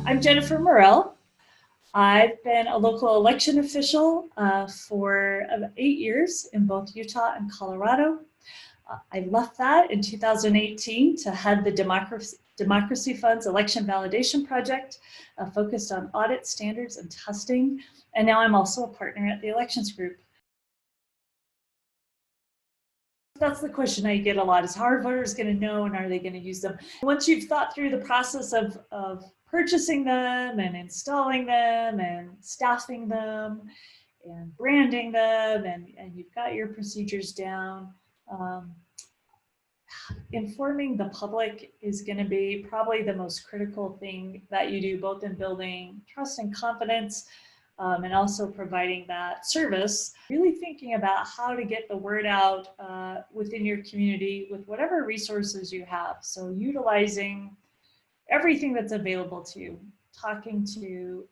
I'm Jennifer Morrell. I've been a local election official for about 8 years in both Utah and Colorado. I left that in 2018 to head the Democracy Fund's Election Validation Project, focused on audit standards and testing. And now I'm also a partner at the Elections Group. That's the question I get a lot, is how are voters going to know and are they going to use them? Once you've thought through the process of purchasing them and installing them and staffing them and branding them, and you've got your procedures down, informing the public is going to be probably the most critical thing that you do, both in building trust and confidence, and also providing that service. Really thinking about how to get the word out within your community with whatever resources you have. So utilizing everything that's available to you, talking to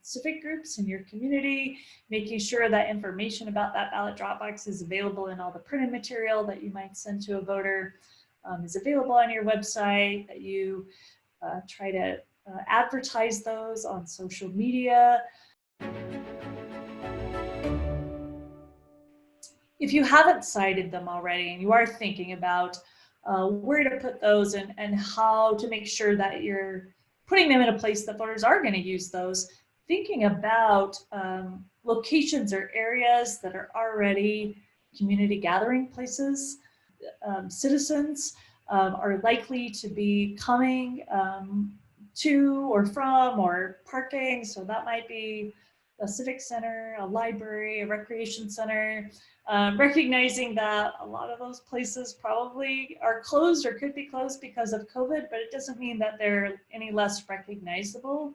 civic groups in your community, making sure that information about that ballot drop box is available in all the printed material that you might send to a voter, is available on your website, that you try to advertise those on social media. If you haven't cited them already and you are thinking about where to put those and how to make sure that you're putting them in a place that voters are going to use those, thinking about locations or areas that are already community gathering places. Citizens are likely to be coming to or from or parking, so that might be a civic center, a library, a recreation center, recognizing that a lot of those places probably are closed or could be closed because of COVID, but it doesn't mean that they're any less recognizable.